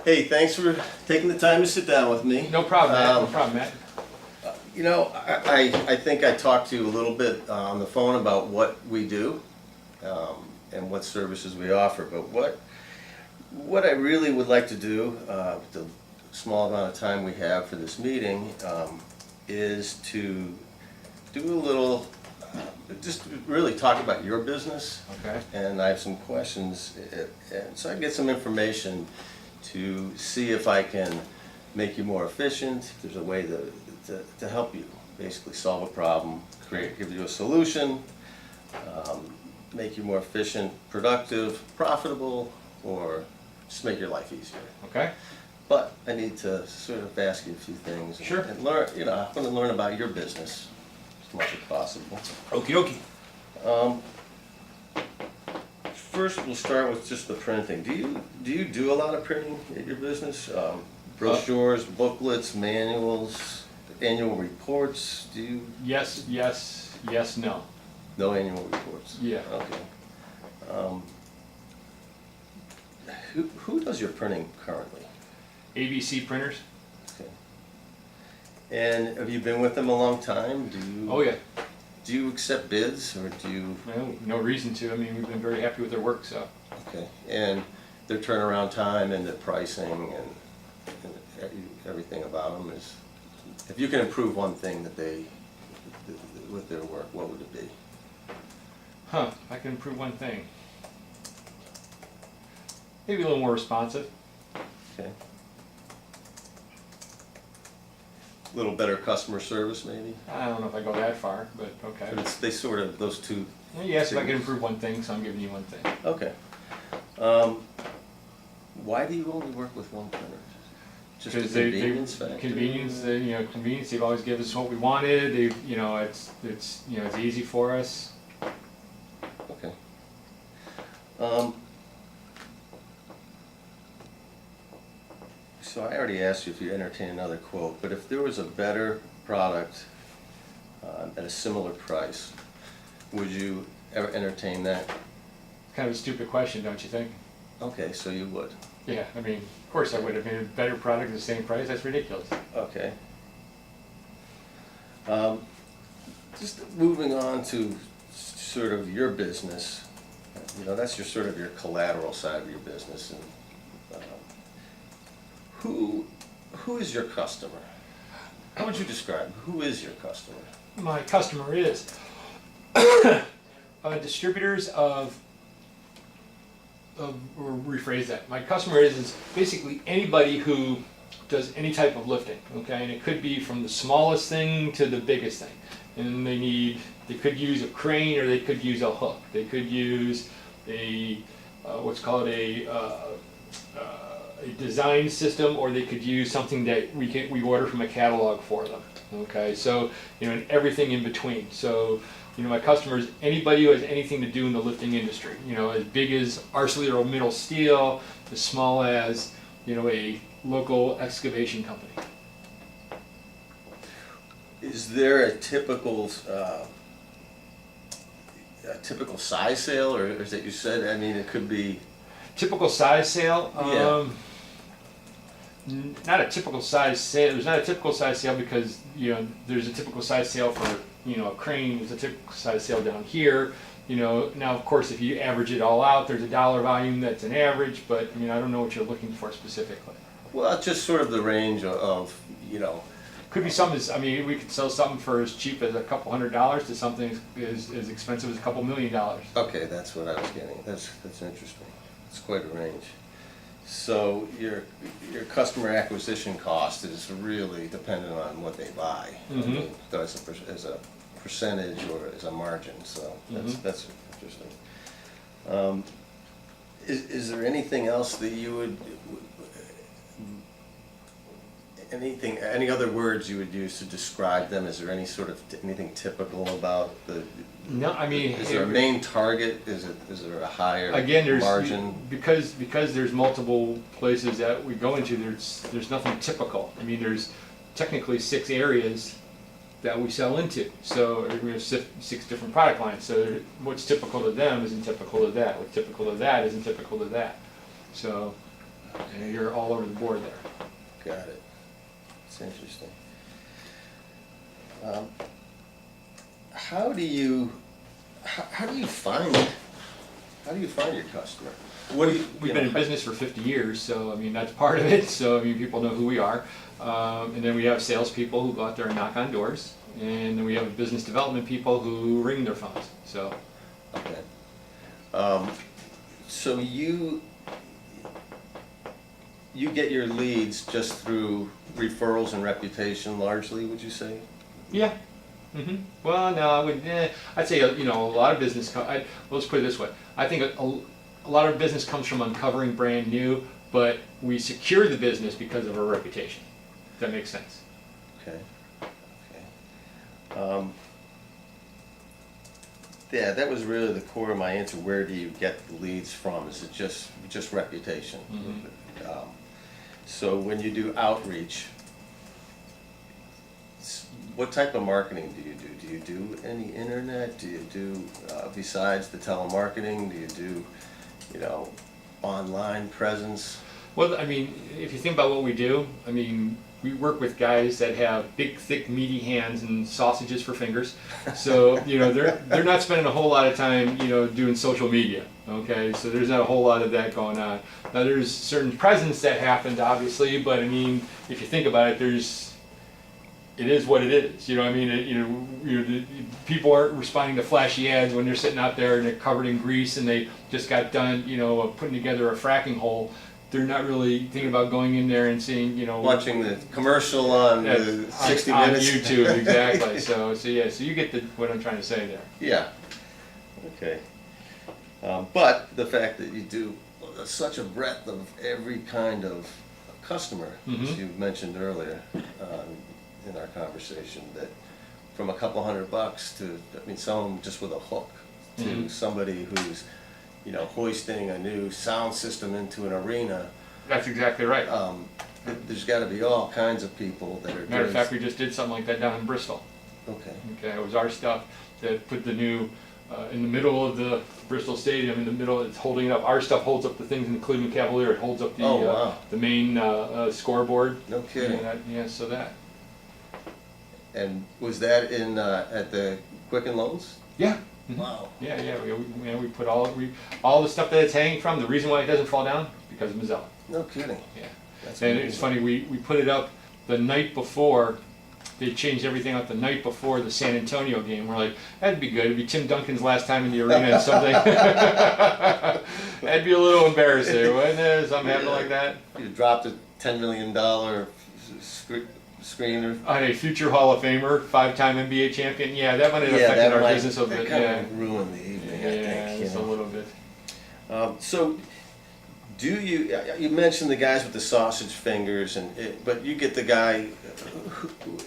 Hey, thanks for taking the time to sit down with me. No problem, Matt. No problem, Matt. You know, I think I talked to you a little bit on the phone about what we do and what services we offer, but what I really would like to do, the small amount of time we have for this meeting, is to do a little, just really talk about your business. Okay. And I have some questions, and so I can get some information to see if I can make you more efficient, if there's a way to help you basically solve a problem, give you a solution, make you more efficient, productive, profitable, or just make your life easier. Okay. But I need to sort of ask you a few things. Sure. And learn, I want to learn about your business as much as possible. Okie dokie. First, we'll start with just the printing. Do you do a lot of printing at your business? Brochures, booklets, manuals, annual reports? Do you? Yes, no. No annual reports? Yeah. Okay. Who does your printing currently? ABC printers? Okay. And have you been with them a long time? Do you? Oh, yeah. Do you accept bids, or do you? No reason to. I mean, we've been very happy with their work, so. Okay. And their turnaround time and the pricing and everything about them is. If you can improve one thing that with their work, what would it be? I can improve one thing. Maybe a little more responsive. Okay. A little better customer service, maybe? I don't know if I go that far, but okay. But they sort of, those two. Yes, if I can improve one thing, so I'm giving you one thing. Okay. Why do you only work with one printer? Just Because the convenience factor? Convenience. They've always given us what we wanted. It's easy for us. Okay. So I already asked you if you entertain another quote, but if there was a better product at a similar price, would you ever entertain that? It's kind of a stupid question, don't you think? Okay, so you would. Yeah, I mean, of course I would. I mean, a better product at the same price, that's ridiculous. Okay. Just moving on to sort of your business, that's your sort of your collateral side of your business. And who is your customer? How would you describe who is your customer? My customer is distributors or rephrase that. My customer is basically anybody who does any type of lifting, okay? And it could be from the smallest thing to the biggest thing. And they could use a crane, or they could use a hook. They could use what's called a design system, or they could use something that we order from a catalog for them. Okay, so and everything in between. So my customers, anybody who has anything to do in the lifting industry. As big as ArcelorMittal Steel, as small as a local excavation company. Is there a typical size sale, or is that you said? I mean, it could be typical size sale. Yeah. Not a typical size sale. There's not a typical size sale because there's a typical size sale for a crane. There's a typical size sale down here. Now of course if you average it all out, there's a dollar volume that's an average. But I don't know what you're looking for specifically. Well, just sort of the range of Could be something. We could sell something for as cheap as a couple $100s to something as expensive as a couple $1 million. Okay, that's what I was getting. That's interesting. It's quite a range. So your customer acquisition cost is really dependent on what they buy. Mm-hmm. I mean, as a percentage or as a margin. So that's interesting. Is there anything else that you would? Any other words you would use to describe them? Is there any sort of anything typical about the? No, Is there a main target? Is there a higher margin? Because there's multiple places that we go into. There's nothing typical. There's technically 6 areas that we sell into. So we have 6 different product lines. So what's typical to them isn't typical to that. What's typical to that isn't typical to that. So And you're all over the board there. Got it. It's interesting. How do you find your customer? What do you? We've been in business for 50 years, so I mean that's part of it. So I mean people know who we are, and then we have salespeople who go out there and knock on doors, and then we have business development people who ring their phones. So Okay. So you get your leads just through referrals and reputation, largely, would you say? yeah. Well, no, I would. I'd say a lot of business. Let's put it this way. I think a lot of business comes from uncovering brand new, but we secure the business because of our reputation. If that makes sense. Okay. Yeah, that was really the core of my answer. Where do you get the leads from? Is it just reputation? So when you do outreach, what type of marketing do you do? Do you do any internet? Do you do, besides the telemarketing, do you do, online presence? Well, I mean, if you think about what we do, I mean, we work with guys that have big, thick, meaty hands and sausages for fingers. So, they're not spending a whole lot of time, doing social media. Okay, so there's not a whole lot of that going on. Now, there's certain presence that happens, obviously, but I mean, if you think about it, it is what it is. The people aren't responding to flashy ads when they're sitting out there and they're covered in grease and they just got done, putting together a fracking hole. They're not really thinking about going in there and seeing, Watching the commercial on the 60 on Minutes. YouTube, exactly. So you get what I'm trying to say there. Yeah. Okay. But the fact that you do such a breadth of every kind of customer, as you mentioned earlier in our conversation, that from a couple $100 to, someone just with a hook, to somebody who's, hoisting a new sound system into an arena. That's exactly right. There's got to be all kinds of people that are Matter of fact, we just did something like that down in Bristol. Okay. Okay, it was our stuff that put the new, in the middle of the Bristol Stadium, in the middle, it's holding it up. Our stuff holds up the things in the Cleveland Cavalier. It holds up the wow. the main scoreboard. No kidding. And so that. And was that in at the Quicken Loans? Yeah. Wow. Yeah. We put all the stuff that it's hanging from. The reason why it doesn't fall down because of Mazzella. No kidding. Yeah. That's And amazing. it's funny. We put it up the night before. They changed everything up the night before the San Antonio game. We're like, that'd be good. It'd be Tim Duncan's last time in the arena and something. That'd be a little embarrassing, wouldn't it? Something happened like that. You dropped a $10 million screener. On a future Hall of Famer, 5-time NBA champion. Yeah, that might have affected our business a bit. That Yeah, kind of ruined the evening, I think. just a little bit. So, do you mentioned the guys with the sausage fingers, but you get the guy,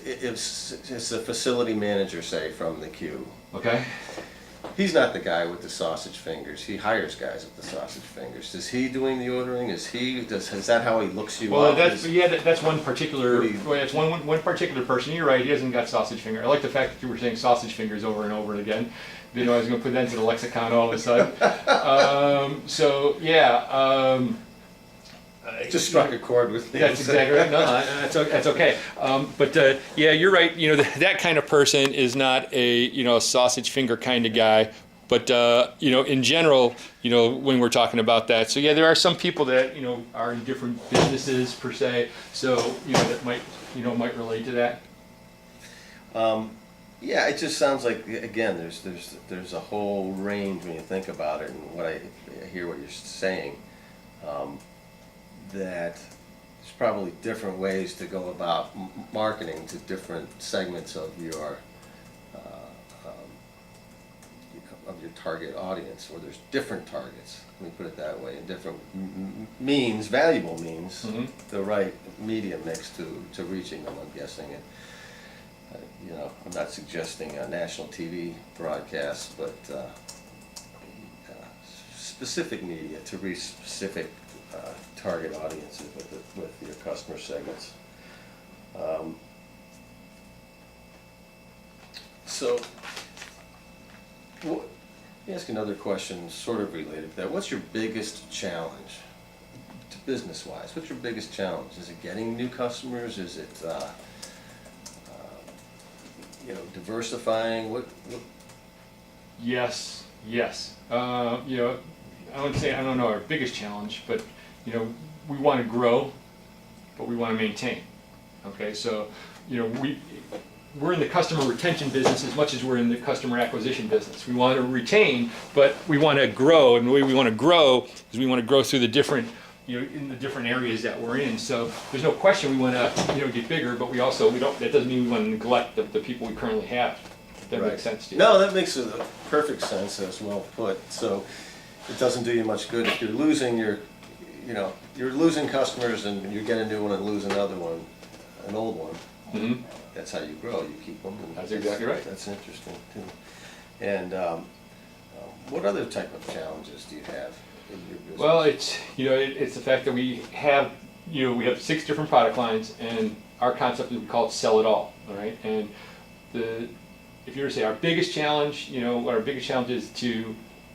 it's a facility manager, say, from the Q. Okay. He's not the guy with the sausage fingers. He hires guys with the sausage fingers. Is he doing the ordering? Is that how he looks you Well, up? that's one particular. What do you- Well, that's one particular person. You're right. He hasn't got sausage finger. I like the fact that you were saying sausage fingers over and over again. Didn't know I was going to put that into the lexicon all of a sudden. So yeah. Just struck a chord with me. That's exactly right. No, that's okay. But yeah, you're right. That kind of person is not a sausage finger kind of guy. But in general, when we're talking about that, so yeah, there are some people that are in different businesses per se. So that might relate to that. Yeah, it just sounds like, again, there's a whole range when you think about it, and what I hear what you're saying. That there's probably different ways to go about marketing to different segments of your target audience, or there's different targets. Let me put it that way, and different means, valuable means, the right media mix to reaching them. I'm guessing it. I'm not suggesting a national TV broadcast, but specific media to reach specific target audiences with your customer segments. So, let me ask another question sort of related to that. What's your biggest challenge to business-wise? What's your biggest challenge? Is it getting new customers? Is it, diversifying? What? Yes, yes. You know, I would say, I don't know our biggest challenge, but, you know, we want to grow, but we want to maintain. Okay, so, you know, we're in the customer retention business as much as we're in the customer acquisition business. We want to retain, but we want to grow, and the way we want to grow is we want to grow through the different, you know, in the different areas that we're in. So there's no question we want to, you know, get bigger, but we don't, that doesn't mean we want to neglect the people we currently have. If that makes sense to you. No, that makes a perfect sense, as well put. So it doesn't do you much good if you're losing you're losing customers and you get a new one and lose another one, an old one. Mm-hmm. That's how you grow. You keep them. And That's exactly right. That's interesting too. And what other type of challenges do you have in your business? Well, it's the fact that we have 6 different product lines, and our concept is we call it sell it all. All right, and if you were to say our biggest challenge, what our biggest challenge is to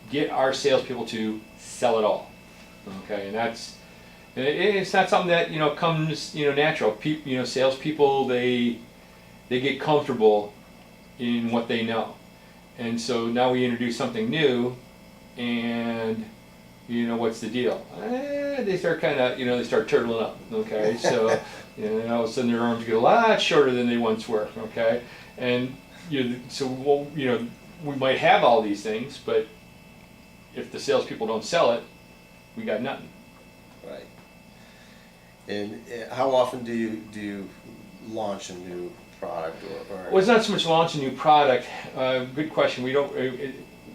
get our salespeople to sell it all. Okay, and it's not something that comes natural. Salespeople they get comfortable in what they know, and so now we introduce something new, and what's the deal? They start they start turtling up. Okay, so all of a sudden their arms get a lot shorter than they once were. Okay, and we might have all these things, but if the salespeople don't sell it, we got nothing. Right. And how often do you launch a new product or? Well, it's not so much launch a new product. Good question. We don't.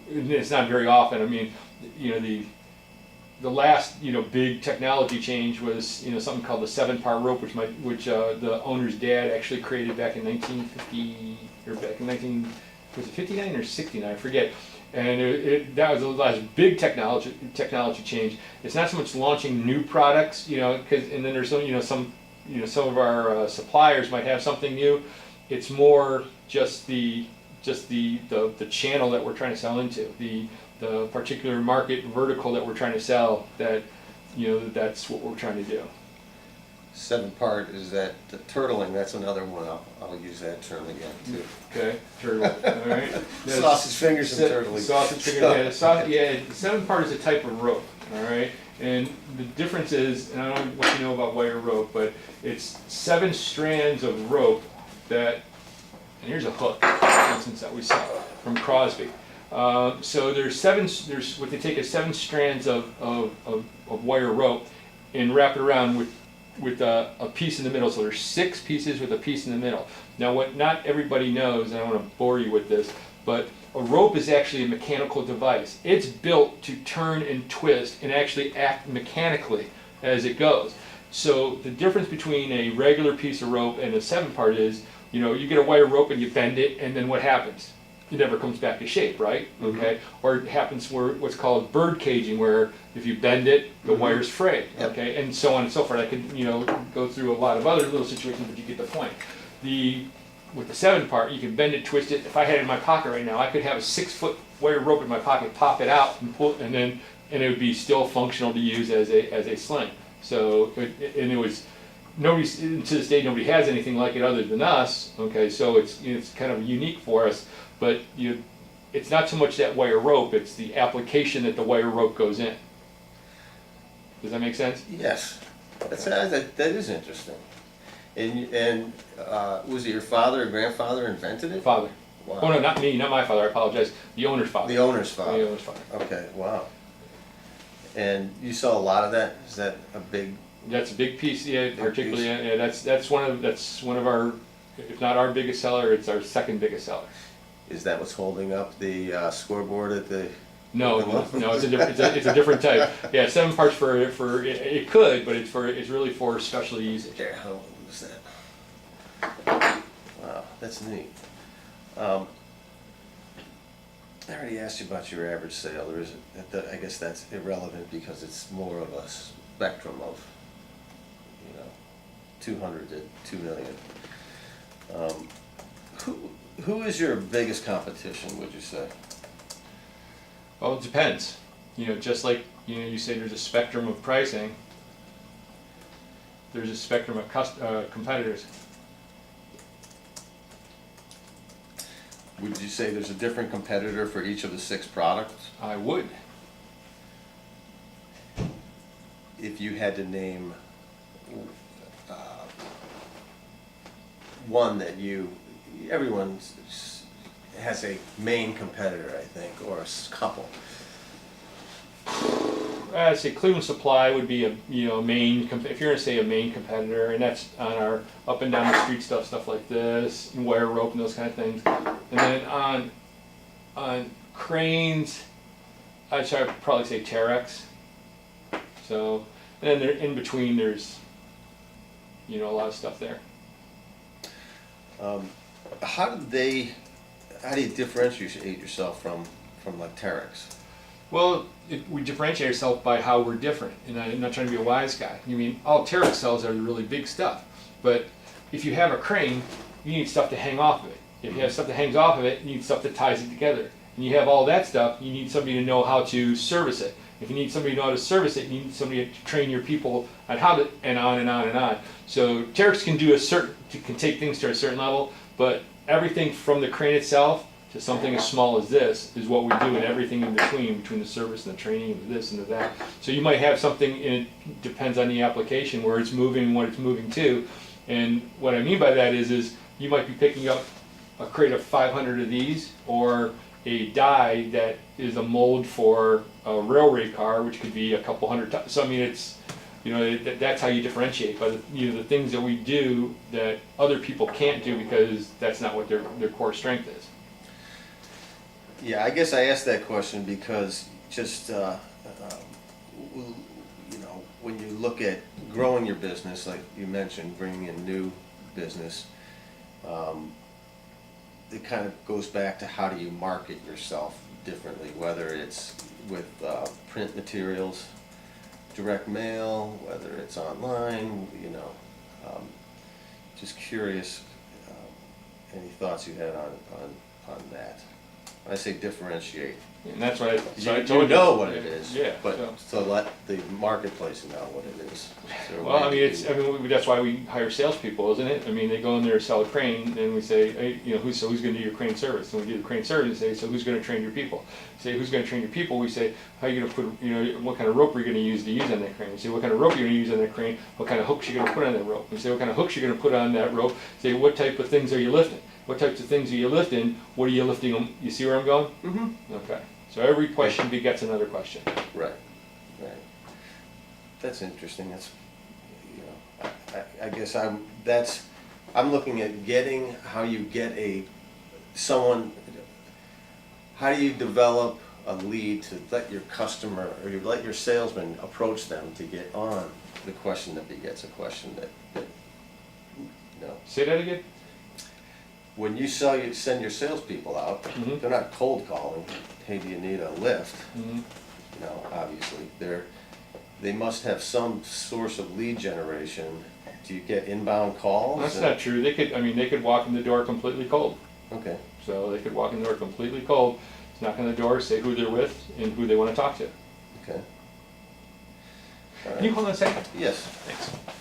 It's not very often. I mean, the last big technology change was something called the 7-part rope, which the owner's dad actually created back in 1950 or back in was it 59 or 69? I forget. And that was the last big technology change. It's not so much launching new products, because and then there's some of our suppliers might have something new. It's more just the channel that we're trying to sell into, the particular market vertical that we're trying to sell. That's what we're trying to do. 7-part, is that the turtling? That's another one. I'll use that term again too. Okay, turtle. All right. Sausage fingers and turtling. Sausage fingers. Yeah, 7-part is a type of rope. All right, and the difference is, and I don't know what you know about wire rope, but it's 7 strands of rope that, and here's a hook, for instance, that we sell from Crosby. So there's what they take is 7 strands of wire rope and wrap it around with a piece in the middle. So there's 6 pieces with a piece in the middle. Now, what not everybody knows, and I don't want to bore you with this, but a rope is actually a mechanical device. It's built to turn and twist and actually act mechanically as it goes. So the difference between a regular piece of rope and a 7-part is, you get a wire rope and you bend it, and then what happens? It never comes back to shape, right? Mm-hmm. Okay, or it happens what's called bird caging, where if you bend it, the wire's frayed. Yep. Okay, and so on and so forth. I could go through a lot of other little situations, but you get the point. With the 7-part, you can bend it, twist it. If I had it in my pocket right now, I could have a 6-foot wire rope in my pocket, pop it out, and pull, and it would be still functional to use as a sling. So it was. Nobody to this day, nobody has anything like it other than us. Okay, so it's kind of unique for us. But it's not so much that wire rope; it's the application that the wire rope goes in. Does that make sense? Yes, that is interesting. And was it your father or grandfather invented it? Father. Wow. Oh no, not me, not my father. I apologize. The owner's father. The owner's father. The owner's father. Okay, wow. And you saw a lot of that? Is that a big? That's a big piece. Yeah, particularly. Yeah, that's one of our, if not our biggest seller, it's our second biggest seller. Is that what's holding up the scoreboard at the? No, it's a different type. Yeah, 7-parts for it could, but it's really for specialty usage. There, how old was that? Wow, that's neat. I already asked you about your average sale. Or is it? I guess that's irrelevant because it's more of a spectrum of, 200 to 2 million. Who is your biggest competition? Would you say? Well, it depends. Just like you say, there's a spectrum of pricing. there's a spectrum of competitors. Would you say there's a different competitor for each of the 6 products? I would. If you had to name one that everyone has a main competitor, I think, or a couple. I'd say Cleveland Supply would be a main. If you're gonna say a main competitor, and that's on our up and down the street stuff like this, and wire rope and those kind of things. And then on cranes, I'd probably say Terex. So, and then in between, there's a lot of stuff there. How do you differentiate yourself from like Terex? Well, we differentiate ourselves by how we're different, and I'm not trying to be a wise guy. I mean, all Terex sells are the really big stuff, but if you have a crane, you need stuff to hang off of it. If you have stuff that hangs off of it, you need stuff that ties it together. And you have all that stuff, you need somebody to know how to service it. If you need somebody to know how to service it, you need somebody to train your people on how to, and on and on and on. So Terex can can take things to a certain level, but everything from the crane itself to something as small as this is what we do, and everything in between the service and the training and the this and the that. So you might have something, and it depends on the application, where it's moving, what it's moving to. And what I mean by that is you might be picking up a crate of 500 of these, or a die that is a mold for a railway car, which could be a couple hundred tons. So I mean, it's, that's how you differentiate by the things that we do that other people can't do, because that's not what their core strength is. Yeah, I guess I asked that question because just, when you look at growing your business, like you mentioned, bringing in new business, it kind of goes back to how do you market yourself differently, whether it's with print materials, direct mail, whether it's online, just curious, any thoughts you had on that? When I say differentiate, And that's what you know what it is, yeah, but so. to let the marketplace know what it is. So Well, I mean, that's why we hire salespeople, isn't it? I mean, they go in there, sell a crane, and we say, hey, who's going to do your crane service? And we do the crane service, and say, so who's going to train your people? Say, who's going to train your people? We say, how are you going to put, what kind of rope are you going to use on that crane? We say, what kind of rope are you going to use on that crane? What kind of hooks are you going to put on that rope? We say, what kind of hooks are you going to put on that rope? Say, what type of things are you lifting? What types of things are you lifting? What are you lifting? You see where I'm going? Mm-hmm. Okay. So every question begets another question. Right. That's interesting. That's, I guess I'm looking at getting how you get how do you develop a lead to let your customer or you let your salesman approach them to get on the question that begets a question that Say that again? when you send your salespeople out, Mhm. they're not cold calling, hey, do you need a lift? Mm-hmm. Obviously, they must have some source of lead generation. Do you get inbound calls? That's not true. They could walk in the door completely cold. Okay, So they could walk in the door completely cold, knock on the door, say who they're with and who they want to talk to. okay. All Can you right. hold on a second? Yes. Thanks.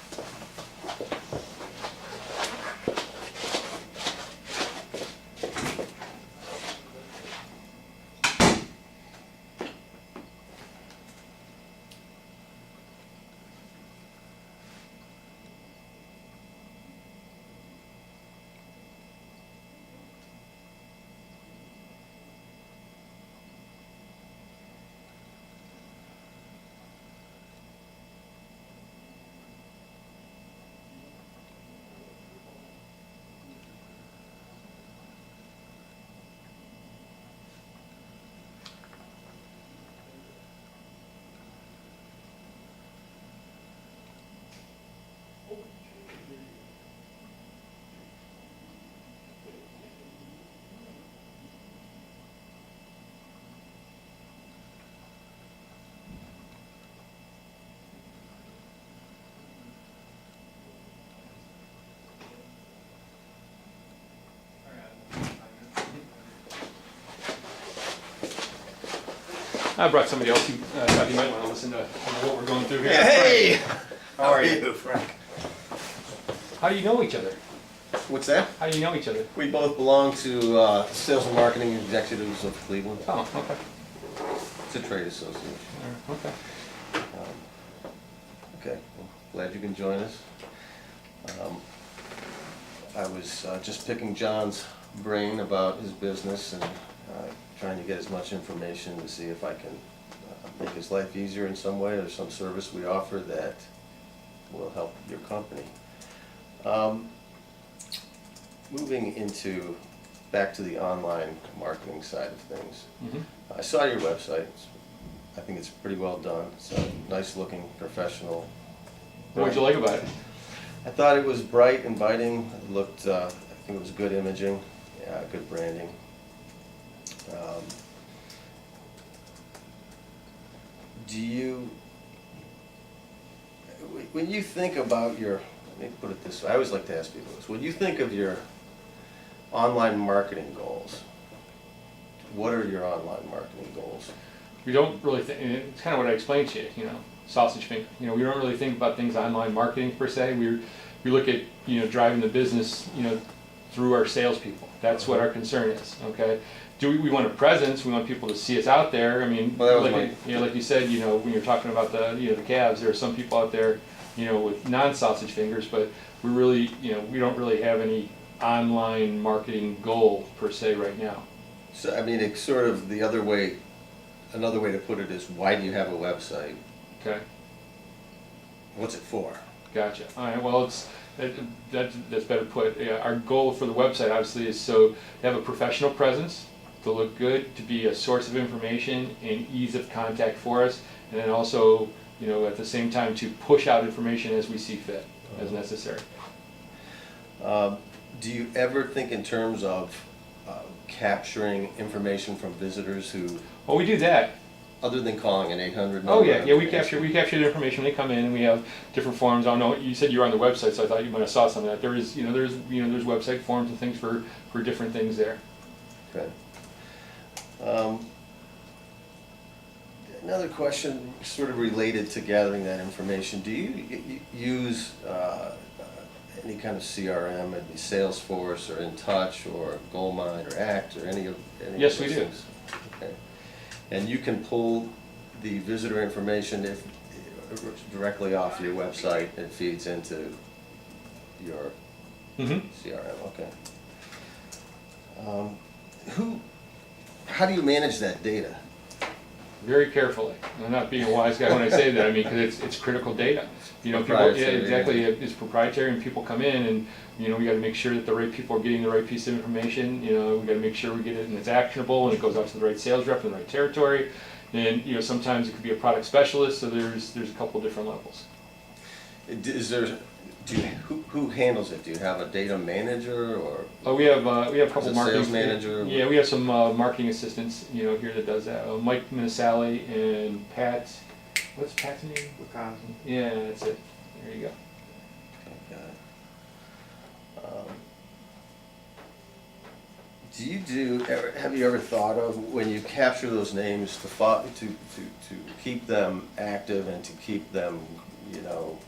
I brought somebody else who thought you might want to listen to what we're going through here. Hey! How are you? Frank? How do you know each other? What's that? How do you know each other? We both belong to Sales and Marketing Executives of Cleveland. Oh, okay. It's a trade association. Okay. Okay, well, glad you can join us. I was just picking John's brain about his business and trying to get as much information to see if I can make his life easier in some way or some service we offer that will help your company. Moving back to the online marketing side of things. Mm-hmm. I saw your website. I think it's pretty well done. It's a nice looking, professional. What'd you like about it? I thought it was bright, inviting. It looked, I think it was good imaging, good branding. When you think about let me put it this way, I always like to ask people this. When you think of your online marketing goals, what are your online marketing goals? We don't really think, and it's kind of what I explained to you, you know, sausage finger. You know, we don't really think about things online marketing per se. We look at, you know, driving the business, you know, through our salespeople. That's what our concern is, okay? We want a presence, we want people to see us out there. I mean, Well, that was like you said, you know, when you're talking about the, you know, the calves, there are some people out there, you know, with non-sausage fingers, but we really, you know, we don't really have any online marketing goal per se right now. So, I mean, it's sort of the other way, another way to put it is, why do you have a website? Okay, What's it for? gotcha. All right, well, that's better put. Yeah, our goal for the website obviously is so to have a professional presence, to look good, to be a source of information and ease of contact for us, and then also, you know, at the same time to push out information as we see fit, as necessary. Do you ever think in terms of capturing information from visitors who, Well, we do that. other than calling an 800 number? Oh yeah, we capture the information. They come in, and we have different forms. I don't know. You said you were on the website, so I thought you might have saw some of that. There's website forms and things for different things there. Okay. Another question, sort of related to gathering that information. Do you use any kind of CRM, maybe Salesforce or InTouch or Goldmine or Act or any Yes, of we those do. things? Okay. And you can pull the visitor information directly off your website. It feeds into your Mm-hmm. CRM. Okay. How do you manage that data? Very carefully. I'm not being a wise guy when I say that. I mean, because it's critical data. You know, people, yeah, Proprietary. exactly. It's proprietary, and people come in, and you know, we got to make sure that the right people are getting the right piece of information. You know, we got to make sure we get it and it's actionable, and it goes out to the right sales rep in the right territory. And you know, sometimes it could be a product specialist. So there's a couple different levels. Is there? Who handles it? Do you have a data manager or? We have a couple Is it marketing sales manager? Yeah, we have some marketing assistants, you know, here that does that. Mike Minisali and Pat. What's Pat's name? Yeah, that's it. There you go. Okay. Have you ever thought of, when you capture those names, to keep them active and to keep them, you know,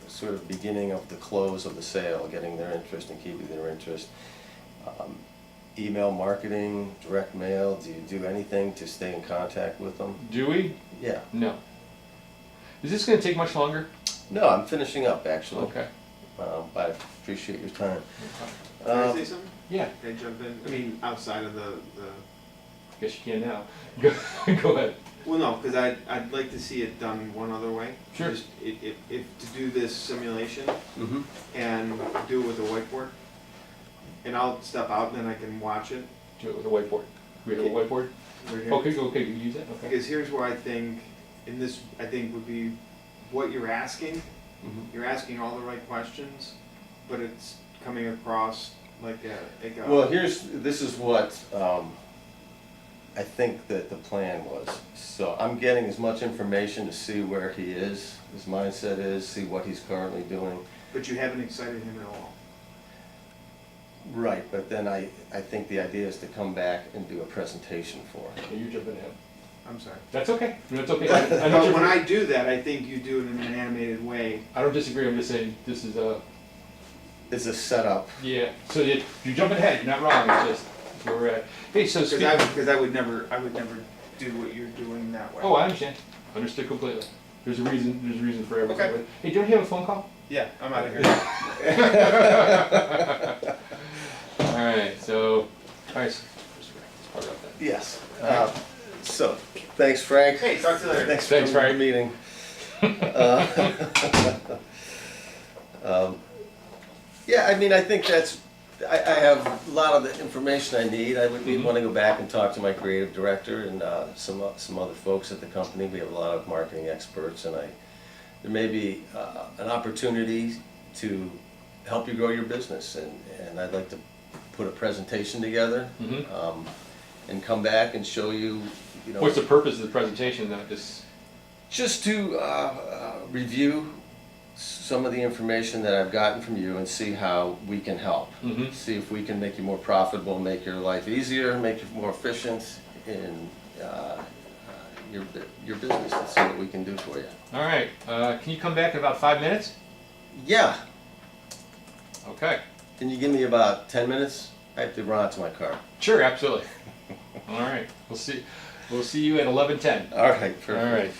sort of beginning of the close of the sale, getting their interest and keeping their interest? Email marketing, direct mail, do you do anything to stay in contact with them? Do we? Yeah. No. Is this going to take much longer? No, I'm finishing up actually. Okay. I appreciate your time. Can I say something? Yeah, Can I jump in? I mean, outside of the I guess you can now. Go ahead. well, no, because I'd like to see it done one other way. Sure. Just if to do this simulation Mm-hmm. and do it with a whiteboard, and I'll step out and then I can watch it. Do it with a whiteboard. We have a whiteboard? Right here. Okay, you can use it. Okay. Because here's where I think, and this I think would be what you're asking. Mm-hmm. You're asking all the right questions, but it's coming across like a Well, this is what I think that the plan was. So I'm getting as much information to see where he is, his mindset is, see what he's currently doing. But you haven't excited him at all. Right, but then I think the idea is to come back and do a presentation for him. Okay, you jump ahead. I'm sorry. That's okay. That's okay. But when I do that, I think you do it in an animated way. I don't disagree. I'm just saying this is a. is a setup. Yeah, so you're jumping ahead, you're not wrong, it's just where we're at. Hey, so Because I would never do what you're doing that way. oh, I understand, understood completely. There's a reason for everything. Okay. But- Hey, don't you have a phone call? Yeah, I'm out of here. Alright, so, alright, so, let's talk about that. Yes. So, thanks, Frank. Hey, talk to you later. Thanks Thanks, for the Frank. meeting. Yeah, I mean, I think I have a lot of the information I need. I would Mhm. want to go back and talk to my creative director and some other folks at the company. We have a lot of marketing experts, and there may be an opportunity to help you grow your business. And I'd like to put a presentation together Mhm. and come back and show you, What's the purpose of the presentation, though, just to review some of the information that I've gotten from you and see how we can help. Mhm. See if we can make you more profitable, make your life easier, make you more efficient in your business, and see what we can do for you. alright, can you come back in about 5 minutes? Yeah, Okay, can you give me about 10 minutes? I have to run out to my car. sure, absolutely. Alright, we'll see you at 11:10. All right, perfect. Alright.